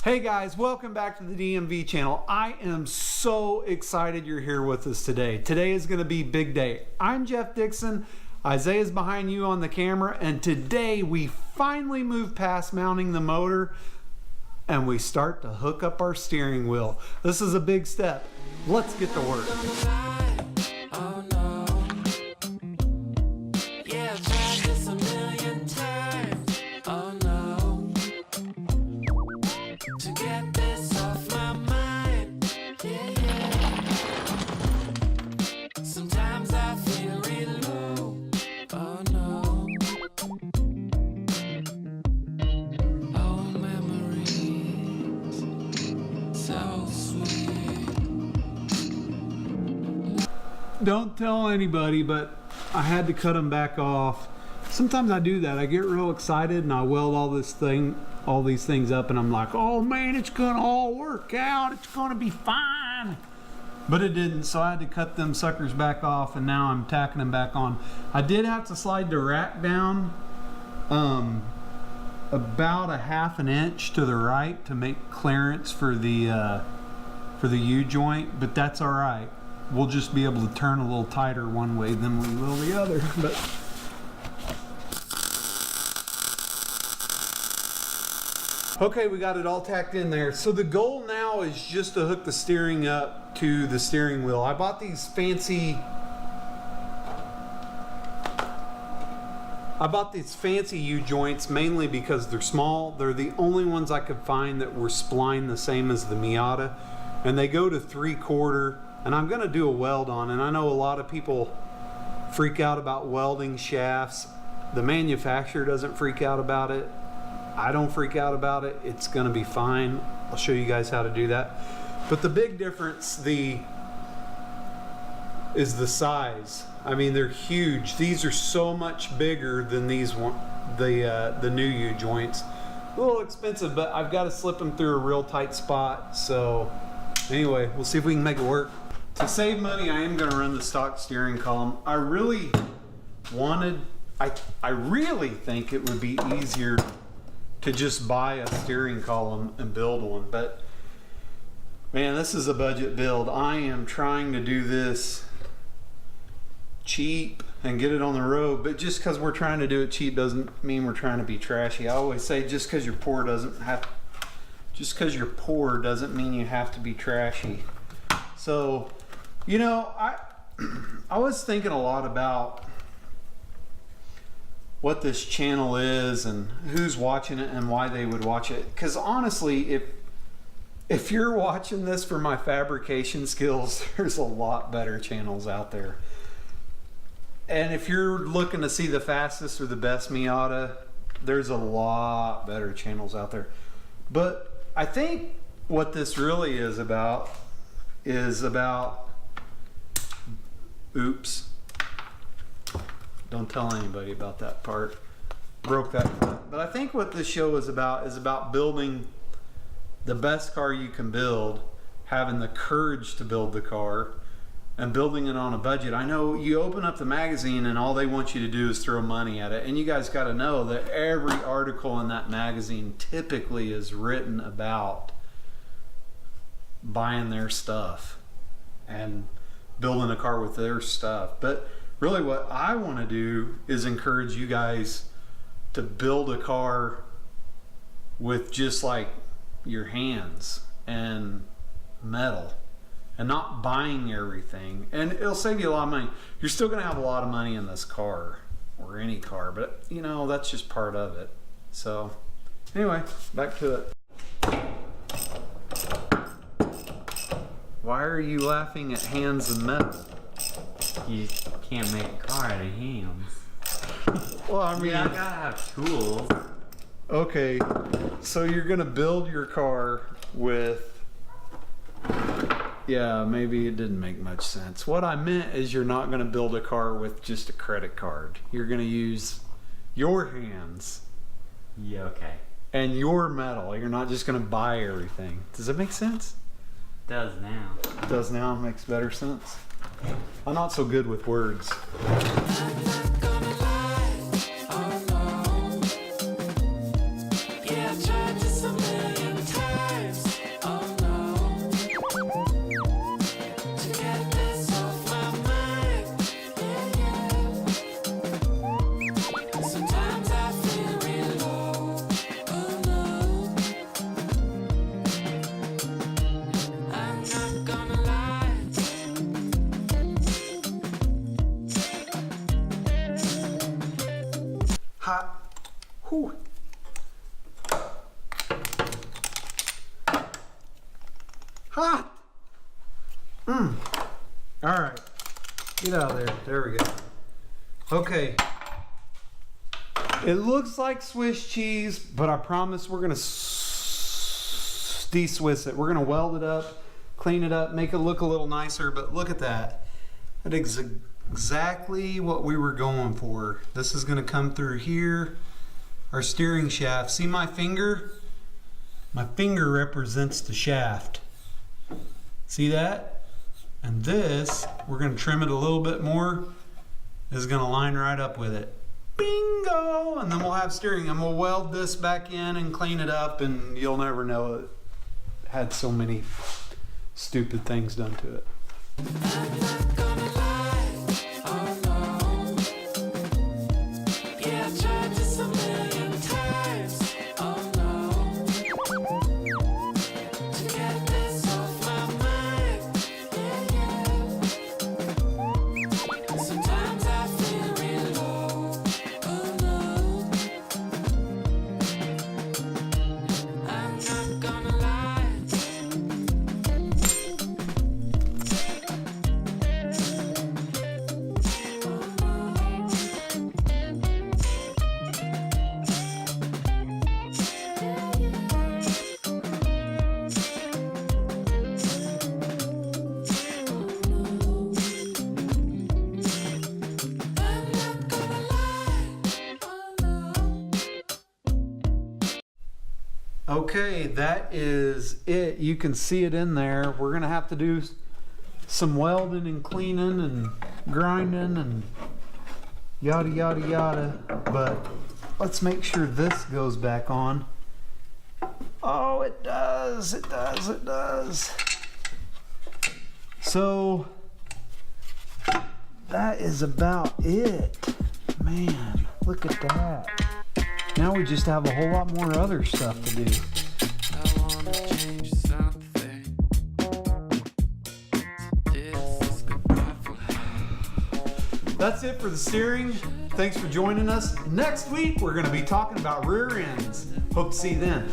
Hey guys, welcome back to the DMV channel. I am so excited you're here with us today. Today is going to be big day. I'm Jeff Dixon. Isaiah's behind you on the camera, and today we finally move past mounting the motor and we start to hook up our steering wheel. This is a big step. Let's get to work. Don't tell anybody, but I had to cut them back off. Sometimes I do that. I get real excited and I weld all these things up, and I'm like, oh man, it's gonna all work out. It's gonna be fine. But it didn't, so I had to cut them suckers back off, and now I'm tacking them back on. I did have to slide the rack down about a ½ an inch to the right to make clearance for the U-joint, but that's all right. We'll just be able to turn a little tighter one way than we will the other. But okay, we got it all tacked in there. So the goal now is just to hook the steering up to the steering wheel. I bought these fancy U-joints mainly because they're small. They're the only ones I could find that were splined the same as the Miata, and they go to 3/4. And I'm gonna do a weld on, and I know a lot of people freak out about welding shafts. The manufacturer doesn't freak out about it. I don't freak out about it. It's gonna be fine. I'll show you guys how to do that. But the big difference is the size. I mean, they're huge. These are so much bigger than these the new U-joints. A little expensive, but I've got to slip them through a real tight spot. So anyway, we'll see if we can make it work. To save money, I am going to run the stock steering column. I really think it would be easier to just buy a steering column and build one, but man, this is a budget build. I am trying to do this cheap and get it on the road, but just because we're trying to do it cheap doesn't mean we're trying to be trashy. I always say just because you're poor doesn't mean you have to be trashy. So, you know, I was thinking a lot about what this channel is and who's watching it and why they would watch it. Because honestly, if you're watching this for my fabrication skills, there's a lot better channels out there. And if you're looking to see the fastest or the best Miata, there's a lot better channels out there. But I think what this really is about oops, don't tell anybody about that part, broke that front. But I think what this show is about building the best car you can build, having the courage to build the car, and building it on a budget. I know you open up the magazine and all they want you to do is throw money at it, and you guys got to know that every article in that magazine typically is written about buying their stuff and building a car with their stuff. But really what I want to do is encourage you guys to build a car with just like your hands and metal and not buying everything, and it'll save you a lot of money. You're still going to have a lot of money in this car or any car, but you know, that's just part of it. So anyway, back to it. Why are you laughing at hands and metal? You can't make a car out of hands. Well, I mean, I gotta have tools. Okay, so you're gonna build your car with, yeah, maybe it didn't make much sense. What I meant is you're not gonna build a car with just a credit card. You're gonna use your hands. Yeah, okay. And your metal. You're not just gonna buy everything. Does that make sense? Does now. It does now. Makes better sense. I'm not so good with words. Yeah, I've tried this a million times. Hot! All right, get out of there. There we go. Okay. It looks like Swiss cheese, but I promise we're gonna de-Swiss it. We're gonna weld it up, clean it up, make it look a little nicer, but look at that. That is exactly what we were going for. This is gonna come through here, our steering shaft. See my finger? My finger represents the shaft. See that? And this, we're gonna trim it a little bit more, is gonna line right up with it. Bingo! And then we'll have steering, and we'll weld this back in and clean it up, and you'll never know it had so many stupid things done to it. I'm not gonna lie, oh no. Yeah, I've tried this a million times, oh no. To get this off my mind, yeah. Sometimes I feel real low, oh no. I'm not gonna lie. Okay, that is it. You can see it in there. We're gonna have to do some welding and cleaning and grinding and yada yada yada, but let's make sure this goes back on. Oh, it does, it does, it does. So that is about it. Man, look at that. Now we just have a whole lot more other stuff to do. I wanna change something. This is goodbye for That's it for the steering. Thanks for joining us. Next week, we're going to be talking about rear ends. Hope to see you then.